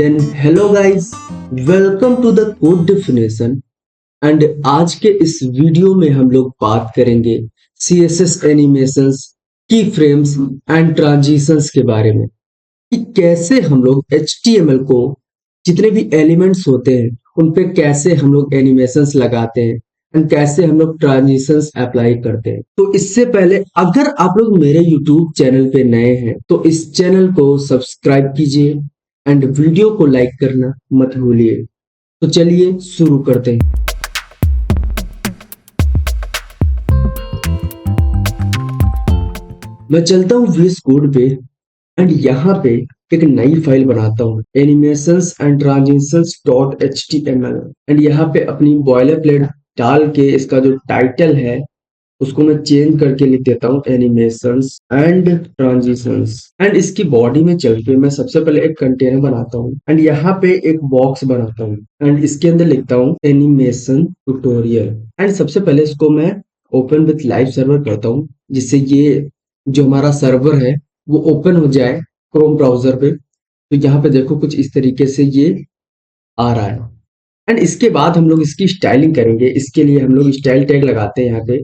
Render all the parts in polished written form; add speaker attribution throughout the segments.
Speaker 1: Then hello guys, welcome to the code definition. And आज के इस वीडियो में हम लोग बात करेंगे CSS एनिमेशंस, की फ्रेम्स एंड ट्रांजिशंस के बारे में कि कैसे हम लोग HTML को जितने भी एलिमेंट्स होते हैं उन पे कैसे हम लोग एनिमेशंस लगाते हैं एंड कैसे हम लोग ट्रांजिशंस अप्लाई करते हैं। तो इससे पहले अगर आप लोग मेरे YouTube चैनल पे नए हैं तो इस चैनल को सब्सक्राइब कीजिए एंड वीडियो को लाइक करना मत भूलिए। तो चलिए शुरू करते हैं। मैं चलता हूँ VS कोड पे एंड यहाँ पे एक नई फाइल बनाता हूँ animations and transitions dot HTML and यहाँ पे अपनी बॉयलर प्लेट डाल के इसका जो टाइटल है उसको मैं चेंज करके लिख देता हूँ एनिमेशंस एंड ट्रांजिशंस। एंड इसकी बॉडी में चल के मैं सबसे पहले एक कंटेनर बनाता हूँ एंड यहाँ पे एक बॉक्स बनाता हूँ एंड इसके अंदर लिखता हूँ एनिमेशन ट्यूटोरियल एंड सबसे पहले इसको मैं ओपन विथ लाइव सर्वर करता हूँ जिससे ये जो हमारा सर्वर है वो ओपन हो जाए क्रोम ब्राउजर पे। तो यहाँ पे देखो कुछ इस तरीके से ये आ रहा है एंड इसके बाद हम लोग इसकी स्टाइलिंग करेंगे। इसके लिए हम लोग स्टाइल टैग लगाते हैं यहाँ पे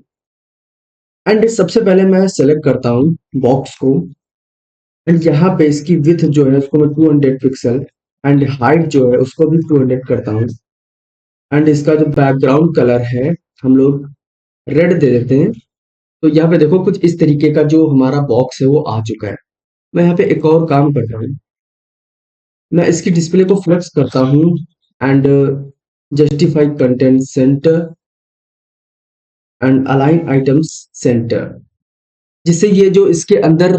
Speaker 1: एंड सबसे पहले मैं सेलेक्ट करता हूँ बॉक्स को एंड यहाँ पे इसकी विड्थ जो है उसको मैं 200 पिक्सल एंड हाइट जो है उसको भी 200 करता हूँ एंड इसका जो बैकग्राउंड कलर है हम लोग रेड दे देते हैं। तो यहाँ पे देखो कुछ इस तरीके का जो हमारा बॉक्स है वो आ चुका है। मैं यहाँ पे एक और काम करता हूँ, मैं इसकी डिस्प्ले को फ्लेक्स करता हूँ and justify content centre and align items centre, जिससे ये जो इसके अंदर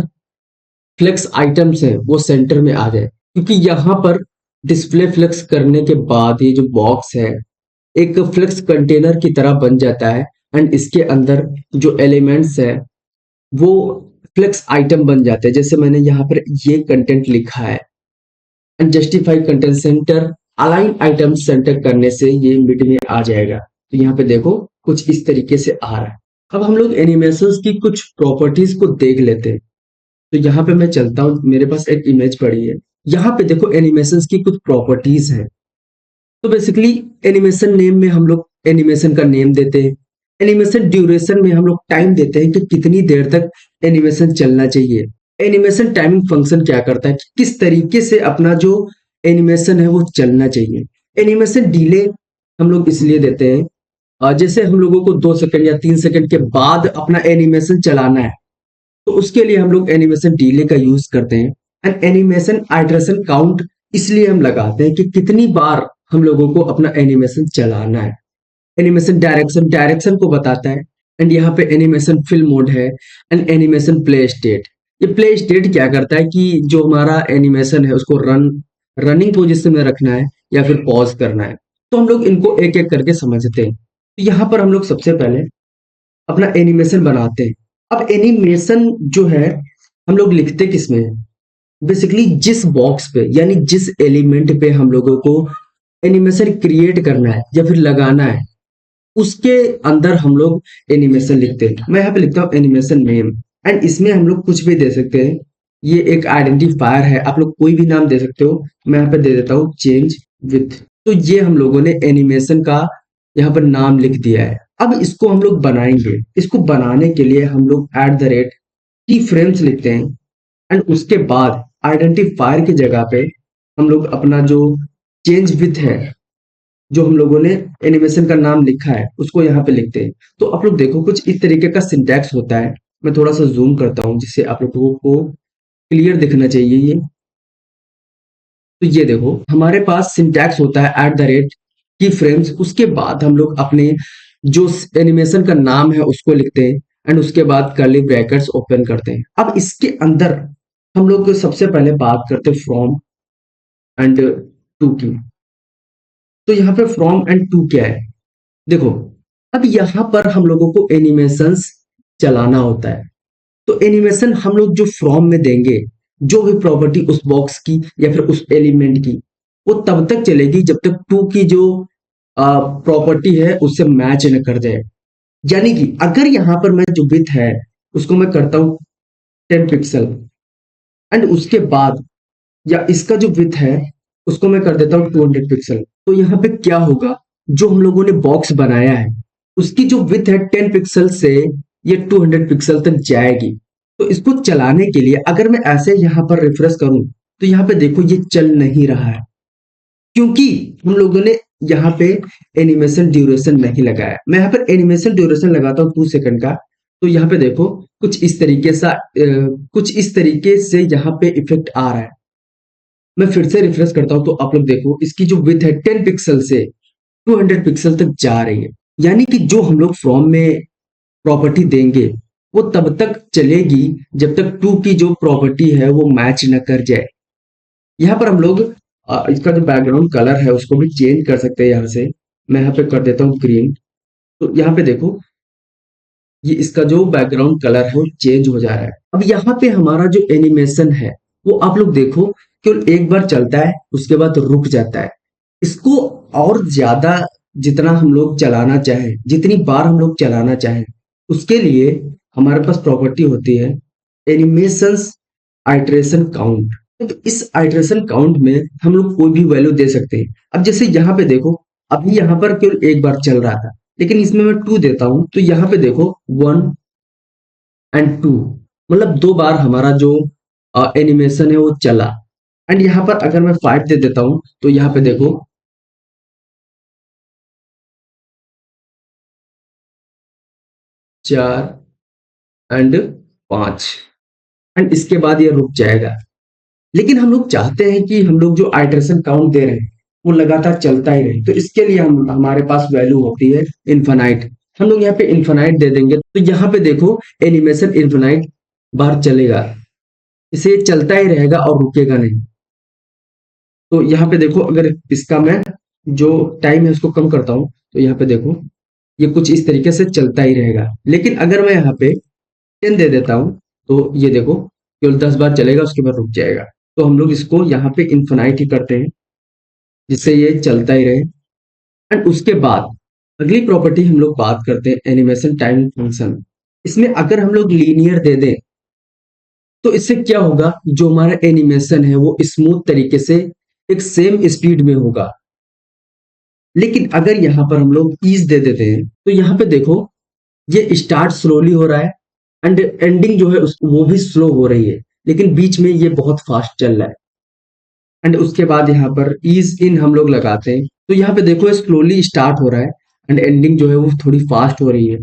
Speaker 1: फ्लेक्स आइटम्स हैं वो सेंटर में आ जाए। क्योंकि यहाँ पर डिस्प्ले फ्लेक्स करने के बाद ये जो बॉक्स है एक फ्लेक्स कंटेनर की तरह बन जाता है एंड इसके अंदर जो एलिमेंट्स है वो फ्लेक्स आइटम बन जाते हैं। जैसे मैंने यहाँ पर ये कंटेंट लिखा है and justify content centre align item centre करने से ये मिड में आ जाएगा। तो यहाँ पे देखो कुछ इस तरीके से आ रहा है। अब हम लोग एनिमेशंस की कुछ प्रॉपर्टीज को देख लेते हैं। तो यहाँ पे मैं चलता हूँ, मेरे पास एक इमेज पड़ी है, यहाँ पे देखो एनिमेशंस की कुछ प्रॉपर्टीज है। तो बेसिकली एनिमेशन नेम में हम लोग एनिमेशन का नेम देते हैं। एनिमेशन ड्यूरेशन में हम लोग टाइम देते हैं कि कितनी देर तक एनिमेशन चलना चाहिए। एनिमेशन टाइमिंग फंक्शन क्या करता है कि किस तरीके से अपना जो एनिमेशन है वो चलना चाहिए। एनिमेशन डिले हम लोग इसलिए देते हैं जैसे हम लोगों को 2 सेकंड या 3 सेकंड के बाद अपना एनिमेशन चलाना है तो उसके लिए हम लोग एनिमेशन डिले का यूज करते हैं। एंड एनिमेशन आइटरेशन काउंट इसलिए हम लगाते हैं कि कितनी बार हम लोगों को अपना एनिमेशन चलाना है। एनिमेशन डायरेक्शन डायरेक्शन को बताता है एंड यहाँ पे एनिमेशन फिल मोड है एंड एनिमेशन प्ले स्टेट। ये प्ले स्टेट क्या करता है कि जो हमारा एनिमेशन है उसको रनिंग पोजीशन में रखना है या फिर पॉज करना है। तो हम लोग इनको एक एक करके समझते हैं। तो यहाँ पर हम लोग सबसे पहले अपना एनिमेशन बनाते हैं। अब एनिमेशन जो है हम लोग लिखते किसमें है, बेसिकली जिस बॉक्स पे यानी जिस एलिमेंट पे हम लोगों को एनिमेशन क्रिएट करना है या फिर लगाना है उसके अंदर हम लोग एनिमेशन लिखते हैं। मैं यहाँ पे लिखता हूँ एनिमेशन नेम एंड इसमें हम लोग कुछ भी दे सकते हैं। ये एक आइडेंटिफायर है, आप लोग कोई भी नाम दे सकते हो। मैं यहाँ पे दे देता हूँ चेंज विथ। तो ये हम लोगों ने एनिमेशन का यहाँ पर नाम लिख दिया है। अब इसको हम लोग बनाएंगे। इसको बनाने के लिए हम लोग @ की फ्रेम्स लिखते हैं एंड उसके बाद आइडेंटिफायर की जगह पे हम लोग अपना जो चेंज विथ है जो हम लोगों ने एनिमेशन का नाम लिखा है उसको यहाँ पे लिखते हैं। तो आप लोग देखो कुछ इस तरीके का सिंटैक्स होता है। मैं थोड़ा सा जूम करता हूँ जिससे आप लोगों को क्लियर दिखना चाहिए ये। तो ये देखो हमारे पास सिंटैक्स होता है @ की फ्रेम्स, उसके बाद हम लोग अपने जो एनिमेशन का नाम है उसको लिखते हैं एंड उसके बाद कर्ली ब्रैकेट्स ओपन करते हैं। अब इसके अंदर हम लोग सबसे पहले बात करते हैं फ्रॉम एंड टू की। तो यहाँ पे फ्रॉम एंड टू क्या है, देखो अब यहाँ पर हम लोगों को एनिमेशंस चलाना होता है। तो एनिमेशन हम लोग जो फ्रॉम में देंगे, जो भी प्रॉपर्टी उस बॉक्स की या फिर उस एलिमेंट की, वो तब तक चलेगी जब तक टू की जो प्रॉपर्टी है उससे मैच न कर जाए। यानी कि अगर यहाँ पर मैं जो विड्थ है उसको मैं करता हूँ 10 पिक्सल एंड उसके बाद या इसका जो विड्थ है उसको मैं कर देता हूँ 200 पिक्सल। तो यहाँ पे क्या होगा, जो हम लोगों ने बॉक्स बनाया है उसकी जो विथ है 10 पिक्सल से ये 200 पिक्सल तक जाएगी। तो इसको चलाने के लिए अगर मैं ऐसे यहाँ पर रिफ्रेश करूं तो यहाँ पे देखो ये चल नहीं रहा है, क्योंकि हम लोगों ने यहाँ पे एनिमेशन ड्यूरेशन नहीं लगाया। मैं यहाँ पर एनिमेशन ड्यूरेशन लगाता हूँ 2 सेकंड का। तो यहाँ पे देखो कुछ इस तरीके से यहाँ पे इफेक्ट आ रहा है। मैं फिर से रिफ्रेश करता हूँ तो आप लोग देखो इसकी जो विड्थ है 10 पिक्सल से 200 पिक्सल तक जा रही है। यानी कि जो हम लोग फ्रॉम में प्रॉपर्टी देंगे वो तब तक चलेगी जब तक टू की जो प्रॉपर्टी है वो मैच न कर जाए। यहाँ पर हम लोग इसका जो बैकग्राउंड कलर है उसको भी चेंज कर सकते हैं। यहाँ से मैं यहाँ पे कर देता हूँ ग्रीन। तो यहाँ पे देखो ये इसका जो बैकग्राउंड कलर है वो चेंज हो जा रहा है। अब यहाँ पे हमारा जो एनिमेशन है वो आप लोग देखो केवल एक बार चलता है उसके बाद रुक जाता है। इसको और ज्यादा जितना हम लोग चलाना चाहें, जितनी बार हम लोग चलाना चाहें, उसके लिए हमारे पास प्रॉपर्टी होती है एनिमेशंस आइटरेशन काउंट। तो इस आइटरेशन काउंट में हम लोग कोई भी वैल्यू दे सकते हैं। अब जैसे यहाँ पे देखो अभी यहाँ पर केवल एक बार चल रहा था, लेकिन इसमें मैं 2 देता हूं तो यहाँ पे देखो 1 एंड 2, मतलब 2 बार हमारा जो एनिमेशन है वो चला। एंड यहाँ पर अगर मैं 5 दे देता हूं तो यहाँ पे देखो 4 एंड 5 एंड इसके बाद ये रुक जाएगा। लेकिन हम लोग चाहते हैं कि हम लोग जो आइटरेशन काउंट दे रहे हैं वो लगातार चलता ही रहे। तो इसके लिए हम हमारे पास वैल्यू होती है इन्फानाइट। हम लोग यहाँ पे इन्फानाइट दे देंगे तो यहाँ पे देखो एनिमेशन इन्फानाइट बार चलेगा, इसे चलता ही रहेगा और रुकेगा नहीं। तो यहाँ पे देखो अगर इसका मैं जो टाइम है उसको कम करता हूँ तो यहाँ पे देखो ये कुछ इस तरीके से चलता ही रहेगा। लेकिन अगर मैं यहाँ पे 10 दे देता हूँ तो ये देखो केवल 10 बार चलेगा उसके बाद रुक जाएगा। तो हम लोग इसको यहाँ पे इन्फिनाइट ही करते हैं जिससे ये चलता ही रहे। एंड उसके बाद अगली प्रॉपर्टी हम लोग बात करते हैं एनिमेशन टाइम फंक्शन। इसमें अगर हम लोग लीनियर दे दें तो इससे क्या होगा, जो हमारा एनिमेशन है वो स्मूथ तरीके से एक सेम स्पीड में होगा। लेकिन अगर यहाँ पर हम लोग ईज दे देते हैं तो यहाँ पे देखो ये स्टार्ट स्लोली हो रहा है एंड एंडिंग जो है वो भी स्लो हो रही है, लेकिन बीच में ये बहुत फास्ट चल रहा है। एंड उसके बाद यहाँ पर ईज इन हम लोग लगाते हैं तो यहाँ पे देखो स्लोली स्टार्ट हो रहा है एंड एंडिंग जो है वो थोड़ी फास्ट हो रही है।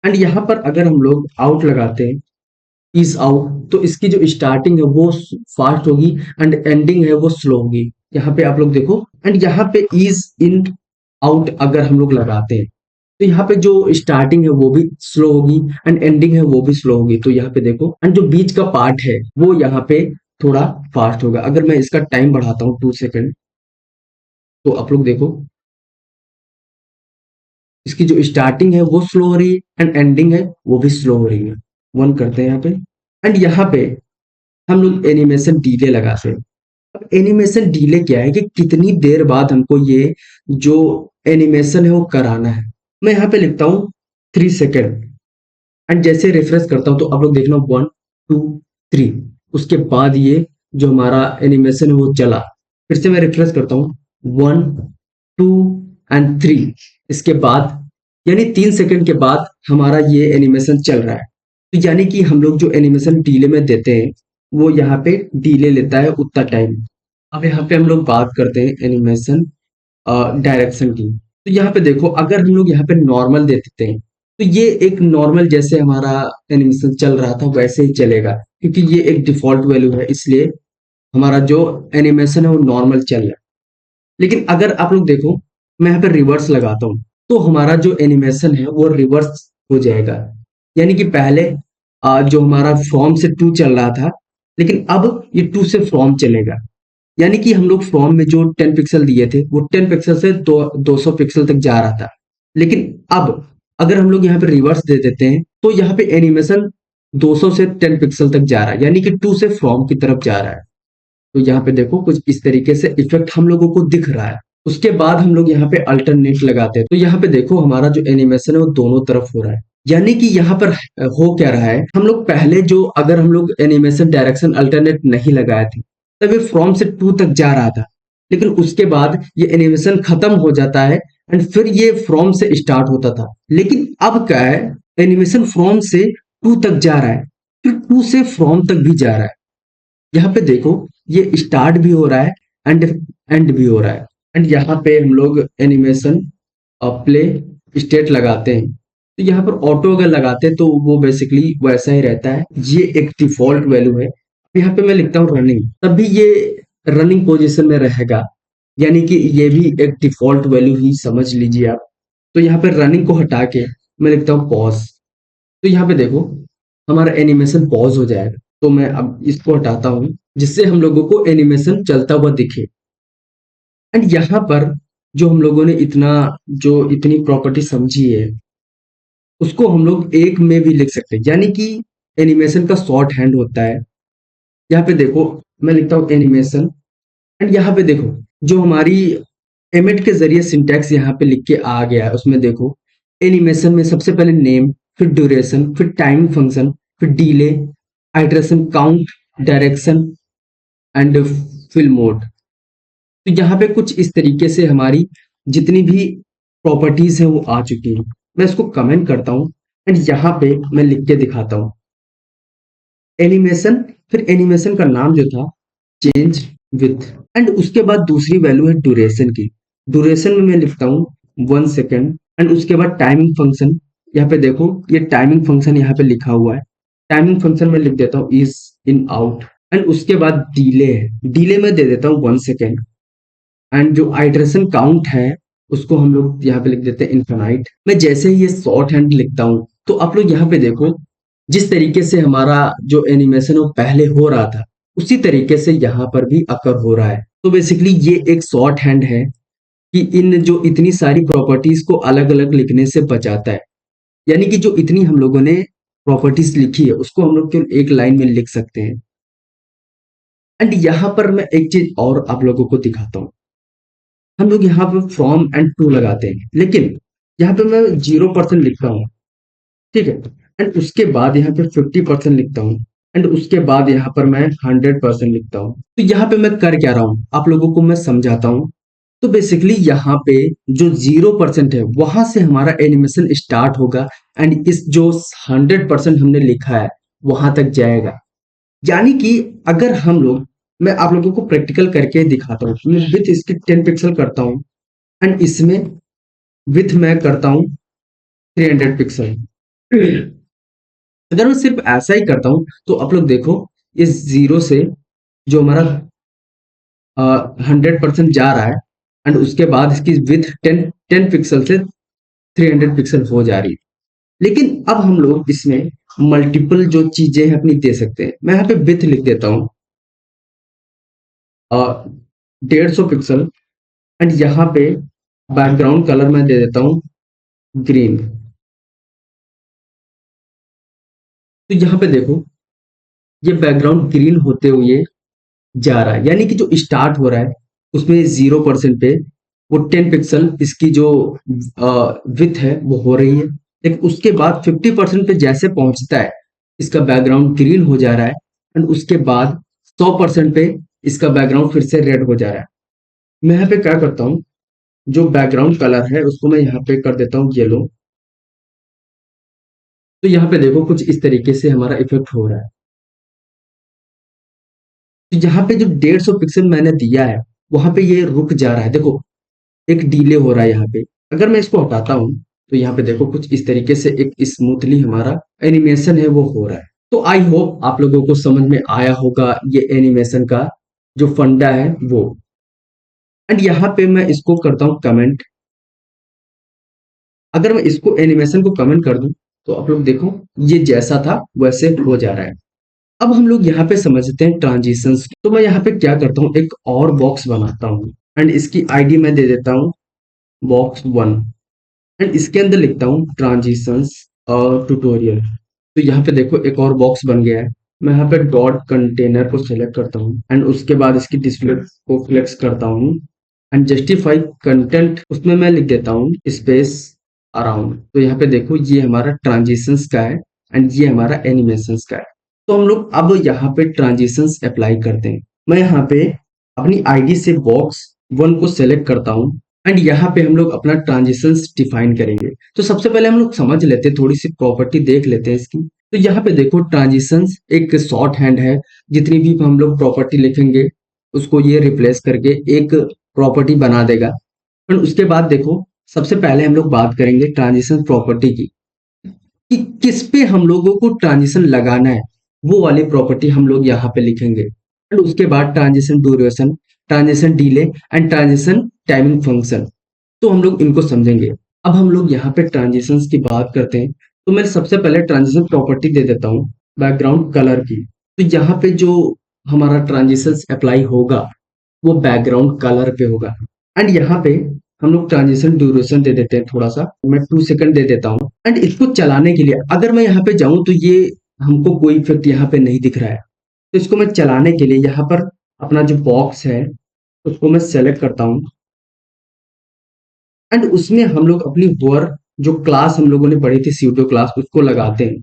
Speaker 1: एंड यहाँ पर अगर हम लोग आउट लगाते हैं ईज आउट तो इसकी जो स्टार्टिंग है वो फास्ट होगी एंड एंडिंग है वो स्लो होगी। यहाँ पे आप लोग देखो। एंड यहाँ पे ईज इन आउट अगर हम लोग लगाते हैं तो यहाँ पे जो स्टार्टिंग है वो भी स्लो होगी एंड एंडिंग है वो भी स्लो होगी। तो यहाँ पे देखो एंड जो बीच का पार्ट है वो यहाँ पे थोड़ा फास्ट होगा। अगर मैं इसका टाइम बढ़ाता हूँ 2 सेकंड तो आप लोग देखो इसकी जो स्टार्टिंग है वो स्लो हो रही है एंड एंडिंग है वो भी स्लो हो रही है। 1 करते हैं यहाँ पे। एंड यहाँ पे हम लोग एनिमेशन डीले लगाते हैं। अब एनिमेशन डीले क्या है कि कितनी देर बाद हमको ये जो एनिमेशन है वो कराना है। मैं यहाँ पे लिखता हूँ 3 सेकेंड एंड जैसे रिफ्रेश करता हूँ तो आप लोग देखना 1 2 3, उसके बाद ये जो हमारा एनिमेशन है वो चला। फिर से मैं रिफ्रेश करता हूँ 1 2 एंड 3, इसके बाद यानी 3 सेकंड के बाद हमारा ये एनिमेशन चल रहा है। तो यानी कि हम लोग जो एनिमेशन डीले में देते हैं वो यहाँ पे डीले लेता है उतना टाइम। अब यहाँ पे हम लोग बात करते हैं एनिमेशन डायरेक्शन की। तो यहाँ पे देखो अगर हम लोग यहाँ पे नॉर्मल दे देते हैं तो ये एक नॉर्मल जैसे हमारा एनिमेशन चल रहा था वैसे ही चलेगा, क्योंकि ये एक डिफॉल्ट वैल्यू है इसलिए हमारा जो एनिमेशन है वो नॉर्मल चल रहा है। लेकिन अगर आप लोग देखो मैं यहाँ पे रिवर्स लगाता हूँ तो हमारा जो एनिमेशन है वो रिवर्स हो जाएगा। यानी कि पहले जो हमारा फ्रॉम से टू चल रहा था लेकिन अब ये टू से फ्रॉम चलेगा। यानी कि हम लोग फ्रॉम में जो 10 पिक्सल दिए थे वो 10 पिक्सल से 200 पिक्सल तक जा रहा था। लेकिन अब अगर हम लोग यहाँ पे रिवर्स दे देते हैं तो यहाँ पे एनिमेशन 200 से 10 पिक्सल तक जा रहा है, यानी कि टू से फ्रॉम की तरफ जा रहा है। तो यहाँ पे देखो कुछ इस तरीके से इफेक्ट हम लोगों को दिख रहा है। उसके बाद हम लोग यहाँ पे अल्टरनेट लगाते हैं तो यहाँ पे देखो हमारा जो एनिमेशन है वो दोनों तरफ हो रहा है। यानी कि यहाँ पर हो क्या रहा है, हम लोग पहले जो अगर हम लोग एनिमेशन डायरेक्शन अल्टरनेट नहीं लगाए थे तब ये फ्रॉम से टू तक जा रहा था। लेकिन उसके बाद ये एनिमेशन खत्म हो जाता है एंड फिर ये फ्रॉम से स्टार्ट होता था। लेकिन अब क्या है, एनिमेशन फ्रॉम से टू तक जा रहा है, फिर टू से फ्रॉम तक भी जा रहा है। यहाँ पे देखो, ये स्टार्ट भी हो रहा है एंड एंड भी हो रहा है। एंड यहाँ पे हम लोग एनिमेशन प्ले स्टेट लगाते हैं, तो यहाँ पर ऑटो अगर लगाते हैं तो वो बेसिकली वैसा ही रहता है। ये एक डिफॉल्ट वैल्यू है। यहाँ पे मैं लिखता हूँ रनिंग, तब भी ये रनिंग पोजीशन में रहेगा, यानी कि ये भी एक डिफॉल्ट वैल्यू ही समझ लीजिए आप। तो यहाँ पे रनिंग को हटा के मैं लिखता हूँ पॉज। तो यहाँ पे देखो, हमारा एनिमेशन पॉज हो जाएगा। तो मैं अब इसको हटाता हूँ, जिससे हम लोगों को एनिमेशन चलता हुआ दिखे। एंड यहाँ पर जो हम लोगों ने जो इतनी प्रॉपर्टी समझी है, उसको हम लोग एक में भी लिख सकते हैं, यानी कि एनिमेशन का शॉर्ट हैंड होता है। यहाँ पे देखो, मैं लिखता हूँ एनिमेशन एंड यहाँ पे देखो, जो हमारी एमिट के जरिए सिंटैक्स यहाँ पे लिख के आ गया है, उसमें देखो एनिमेशन में सबसे पहले नेम, फिर ड्यूरेशन, फिर टाइम फंक्शन, फिर delay, iteration count, direction and fill mode. तो यहाँ पे कुछ इस तरीके से हमारी जितनी भी प्रॉपर्टीज है वो आ चुकी हैं। मैं इसको कमेंट करता हूँ एंड यहाँ पे मैं लिख के दिखाता हूँ एनिमेशन। फिर एनिमेशन का नाम जो था चेंज विथ, एंड उसके बाद दूसरी वैल्यू है ड्यूरेशन की। ड्यूरेशन में मैं लिखता हूँ 1 सेकेंड एंड उसके बाद टाइमिंग फंक्शन। यहाँ पे देखो, ये टाइमिंग फंक्शन यहाँ पे लिखा हुआ है। टाइमिंग फंक्शन में लिख देता हूँ इज इन आउट एंड उसके बाद डिले है, डिले में दे देता हूँ 1 सेकेंड एंड जो आइटरेशन काउंट है उसको हम लोग यहाँ पे लिख देते हैं इनफाइनाइट। मैं जैसे ही ये शॉर्ट हैंड लिखता हूँ, तो आप लोग यहाँ पे देखो, जिस तरीके से हमारा जो एनिमेशन वो पहले हो रहा था, उसी तरीके से यहाँ पर भी अकर हो रहा है। तो बेसिकली ये एक शॉर्ट हैंड है कि इन जो इतनी सारी प्रॉपर्टीज को अलग अलग लिखने से बचाता है। यानी कि जो इतनी हम लोगों ने प्रॉपर्टीज लिखी है, उसको हम लोग केवल एक लाइन में लिख सकते हैं। एंड यहाँ पर मैं एक चीज और आप लोगों को दिखाता हूँ। हम लोग यहाँ पे फ्रॉम एंड टू लगाते हैं, लेकिन यहाँ पे मैं 0% लिखता हूँ, ठीक है। एंड उसके बाद यहाँ पे 50% लिखता हूँ एंड उसके बाद यहाँ पर मैं 100% लिखता हूँ। तो यहाँ पे मैं कर क्या रहा हूँ, आप लोगों को मैं समझाता हूँ। तो बेसिकली यहाँ पे जो 0% है, वहां से हमारा एनिमेशन स्टार्ट होगा एंड इस जो 100% हमने लिखा है वहां तक जाएगा। यानी कि अगर हम लोग, मैं आप लोगों को प्रैक्टिकल करके दिखाता हूँ। मैं विथ इसकी 10 पिक्सल करता हूँ एंड इसमें विथ मैं करता हूँ 300 पिक्सल। अगर मैं सिर्फ ऐसा ही करता हूँ, तो आप लोग देखो, इस जीरो से जो हमारा 100% जा रहा है एंड उसके बाद इसकी विथ 10 पिक्सल से 300 पिक्सल हो जा रही है। लेकिन अब हम लोग इसमें मल्टीपल जो चीजें हैं अपनी दे सकते हैं। मैं यहाँ पे विथ लिख देता हूँ 150 पिक्सल एंड यहाँ पे बैकग्राउंड कलर मैं दे देता हूँ ग्रीन। तो यहाँ पे देखो, ये बैकग्राउंड ग्रीन होते हुए जा रहा है, यानी कि जो स्टार्ट हो रहा है उसमें 0% पे वो 10 पिक्सल इसकी जो विथ है वो हो रही है। लेकिन उसके बाद 50% पे जैसे पहुंचता है, इसका बैकग्राउंड ग्रीन हो जा रहा है एंड उसके बाद 100% पे इसका बैकग्राउंड फिर से रेड हो जा रहा है। मैं यहाँ पे क्या करता हूँ, जो बैकग्राउंड कलर है उसको मैं यहाँ पे कर देता हूँ येलो। तो यहाँ पे देखो, कुछ इस तरीके से हमारा इफेक्ट हो रहा है। तो यहाँ पे जो 150 पिक्सल मैंने दिया है, वहां पे ये रुक जा रहा है। देखो, एक डिले हो रहा है यहाँ पे। अगर मैं इसको हटाता हूँ, तो यहाँ पे देखो, कुछ इस तरीके से एक स्मूथली हमारा एनिमेशन है वो हो रहा है। तो आई होप आप लोगों को समझ में आया होगा ये एनिमेशन का जो फंडा है वो। एंड यहाँ पे मैं इसको करता हूँ कमेंट। अगर मैं इसको एनिमेशन को कमेंट कर दूं, तो आप लोग देखो, ये जैसा था वैसे हो जा रहा है। अब हम लोग यहाँ पे समझते हैं ट्रांजिशंस। तो मैं यहाँ पे क्या करता हूँ, एक और बॉक्स बनाता हूँ एंड इसकी आईडी मैं दे देता हूँ box1 एंड इसके अंदर लिखता हूँ ट्रांजिशंस और ट्यूटोरियल। तो यहाँ पे देखो, एक और बॉक्स बन गया है। मैं यहाँ पे डॉट कंटेनर को सिलेक्ट करता हूँ एंड उसके बाद इसकी डिस्प्ले को फ्लेक्स करता हूँ एंड जस्टिफाई कंटेंट, उसमें मैं लिख देता हूँ स्पेस अराउंड। तो यहाँ पे देखो, ये हमारा ट्रांजिशंस का है एंड ये हमारा एनिमेशंस का है। तो हम लोग अब यहाँ पे ट्रांजिशंस अप्लाई करते हैं। मैं यहाँ पे अपनी आईडी से बॉक्स वन को सेलेक्ट करता हूँ एंड यहाँ पे हम लोग अपना ट्रांजिशंस डिफाइन करेंगे। तो सबसे पहले हम लोग समझ लेते हैं, थोड़ी सी प्रॉपर्टी देख लेते हैं इसकी। तो यहाँ पे देखो ट्रांजिशंस एक शॉर्ट हैंड है, जितनी भी हम लोग प्रॉपर्टी लिखेंगे उसको ये रिप्लेस करके एक प्रॉपर्टी बना देगा। और उसके बाद देखो सबसे पहले हम लोग बात करेंगे ट्रांजिशन प्रॉपर्टी की, कि किस पे हम लोगों को ट्रांजिशन लगाना है, वो वाली प्रॉपर्टी हम लोग यहाँ पे लिखेंगे। एंड उसके बाद transition duration, transition delay and transition timing function, तो हम लोग इनको समझेंगे। अब हम लोग यहाँ पे ट्रांजिशंस की बात करते हैं, तो मैं सबसे पहले ट्रांजिशन प्रॉपर्टी दे देता हूँ बैकग्राउंड कलर की। तो यहाँ पे जो हमारा ट्रांजिशंस अप्लाई होगा वो बैकग्राउंड कलर पे होगा। एंड यहाँ पे हम लोग ट्रांजिशन ड्यूरेशन दे देते हैं, थोड़ा सा मैं 2 सेकंड दे देता हूँ। एंड इसको चलाने के लिए अगर मैं यहाँ पे जाऊं तो ये हमको कोई इफेक्ट यहाँ पे नहीं दिख रहा है। तो इसको मैं चलाने के लिए यहाँ पर अपना जो बॉक्स है उसको मैं सेलेक्ट करता हूँ एंड उसमें हम लोग अपनी वर जो क्लास हम लोगों ने पढ़ी थी सूडो क्लास उसको लगाते हैं।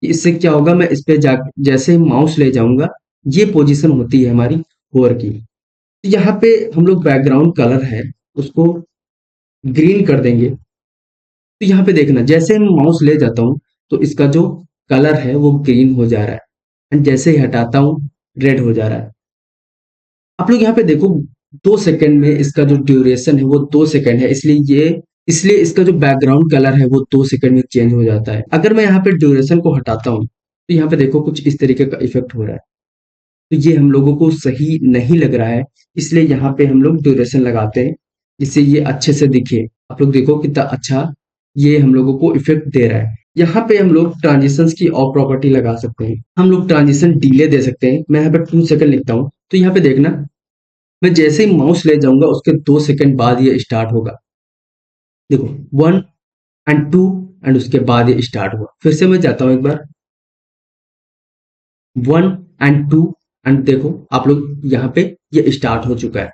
Speaker 1: इससे क्या होगा, मैं इस पे जा जैसे ही माउस ले जाऊंगा ये पोजीशन होती है हमारी वर की। तो यहाँ पे हम लोग बैकग्राउंड कलर है उसको ग्रीन कर देंगे। तो यहाँ पे देखना जैसे मैं माउस ले जाता हूँ तो इसका जो कलर है वो ग्रीन हो जा रहा है एंड जैसे ही हटाता हूँ रेड हो जा रहा है। आप लोग यहाँ पे देखो 2 सेकंड में इसका जो ड्यूरेशन है वो 2 सेकंड है, इसलिए इसका जो बैकग्राउंड कलर है वो 2 सेकंड में चेंज हो जाता है। अगर मैं यहाँ पे ड्यूरेशन को हटाता हूँ तो यहाँ पे देखो कुछ इस तरीके का इफेक्ट हो रहा है। तो ये हम लोगों को सही नहीं लग रहा है, इसलिए यहाँ पे हम लोग ड्यूरेशन लगाते हैं जिससे ये अच्छे से दिखे। आप लोग देखो कितना अच्छा ये हम लोगों को इफेक्ट दे रहा है। यहाँ पे हम लोग ट्रांजिशंस की और प्रॉपर्टी लगा सकते हैं। हम लोग ट्रांजिशन डिले दे सकते हैं। मैं यहाँ पे 2 सेकंड लिखता हूँ, तो यहाँ पे देखना मैं जैसे ही माउस ले जाऊंगा उसके 2 सेकंड बाद ये स्टार्ट होगा। देखो 1 एंड 2 एंड उसके बाद ये स्टार्ट हुआ। फिर से मैं जाता हूँ एक बार 1 एंड 2 एंड देखो आप लोग यहाँ पे ये स्टार्ट हो चुका है।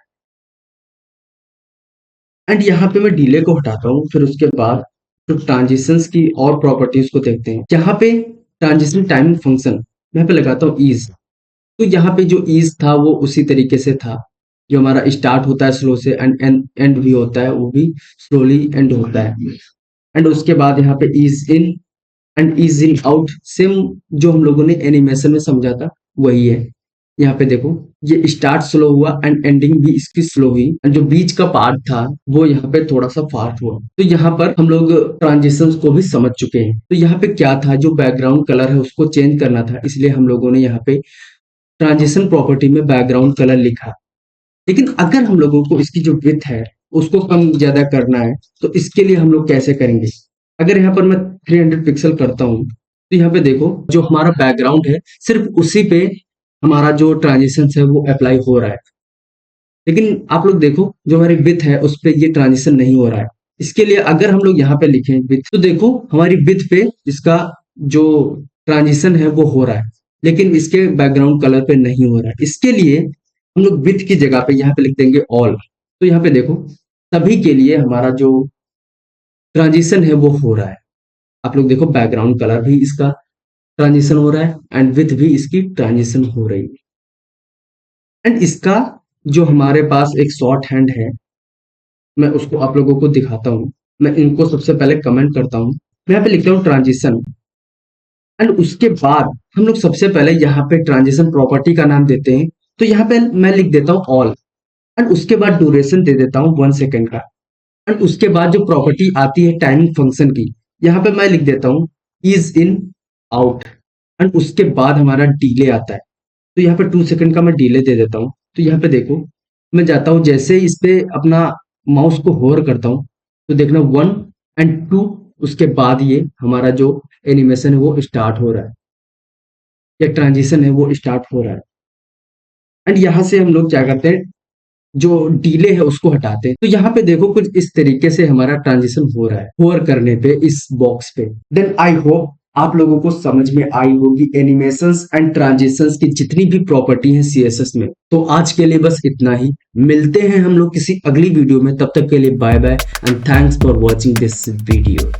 Speaker 1: एंड यहाँ पे मैं डिले को हटाता हूँ, फिर उसके बाद जो ट्रांजिशंस की और प्रॉपर्टीज को देखते हैं। यहाँ पे ट्रांजिशन टाइमिंग फंक्शन मैं यहाँ पे लगाता हूँ ईज। तो यहाँ पे जो ईज था वो उसी तरीके से था, जो हमारा स्टार्ट होता है स्लो से एंड एंड भी होता है वो भी स्लोली एंड होता है। एंड उसके बाद यहाँ पे ease in and ease in out, same जो हम लोगों ने एनिमेशन में समझा था वही है। यहाँ पे देखो ये स्टार्ट स्लो हुआ एंड एंडिंग भी इसकी स्लो हुई एंड जो बीच का पार्ट था वो यहाँ पे थोड़ा सा फास्ट हुआ। तो यहाँ पर हम लोग ट्रांजिशंस को भी समझ चुके हैं। तो यहाँ पे क्या था, जो बैकग्राउंड कलर है उसको चेंज करना था, इसलिए हम लोगों ने यहाँ पे ट्रांजिशन प्रॉपर्टी में बैकग्राउंड कलर लिखा। लेकिन अगर हम लोगों को इसकी जो विड्थ है उसको कम ज्यादा करना है तो इसके लिए हम लोग कैसे करेंगे। अगर यहाँ पर मैं 300 पिक्सल करता हूँ तो यहाँ पे देखो जो हमारा बैकग्राउंड है सिर्फ उसी पे हमारा जो ट्रांजिशन है वो अप्लाई हो रहा है। लेकिन आप लोग देखो जो हमारी विड्थ है उस पे ये ट्रांजिशन नहीं हो रहा है। इसके लिए अगर हम लोग यहाँ पे लिखें विड्थ, तो देखो हमारी विड्थ पे इसका जो ट्रांजिशन है वो हो रहा है, लेकिन इसके बैकग्राउंड कलर पे नहीं हो रहा है। इसके लिए हम लोग विड्थ की जगह पे यहाँ पे लिख देंगे ऑल। तो यहाँ पे देखो सभी के लिए हमारा जो ट्रांजिशन है वो हो रहा है। आप लोग देखो बैकग्राउंड कलर भी इसका ट्रांजिशन हो रहा है एंड विड्थ भी इसकी ट्रांजिशन हो रही है। एंड इसका जो हमारे पास एक शॉर्ट हैंड है मैं उसको आप लोगों को दिखाता हूँ। मैं इनको सबसे पहले कमेंट करता हूँ, मैं यहाँ पे लिखता हूँ ट्रांजिशन एंड उसके बाद हम लोग सबसे पहले यहाँ पे ट्रांजिशन प्रॉपर्टी का नाम देते हैं। तो यहाँ पे मैं लिख देता हूँ ऑल एंड उसके बाद ड्यूरेशन दे देता हूँ 1 सेकंड का। एंड उसके बाद जो प्रॉपर्टी आती है टाइमिंग फंक्शन की, यहाँ पे मैं लिख देता हूँ इज इन आउट एंड उसके बाद हमारा डिले आता है। तो यहाँ पे 2 सेकंड का मैं डिले दे देता हूँ। तो यहाँ पे देखो मैं जाता हूँ जैसे ही इस पे अपना माउस को होवर करता हूँ तो देखना 1 एंड 2 उसके बाद ये हमारा जो एनिमेशन है वो स्टार्ट हो रहा है या ट्रांजिशन है वो स्टार्ट हो रहा है। एंड यहाँ से हम लोग क्या करते हैं, जो डिले है उसको हटाते हैं। तो यहाँ पे देखो कुछ इस तरीके से हमारा ट्रांजिशन हो रहा है होवर करने पे इस बॉक्स पे। देन आई होप आप लोगों को समझ में आई होगी एनिमेशंस एंड ट्रांजिशंस की जितनी भी प्रॉपर्टी है सीएसएस में। तो आज के लिए बस इतना ही, मिलते हैं हम लोग किसी अगली वीडियो में। तब तक के लिए bye bye and thanks for watching this video.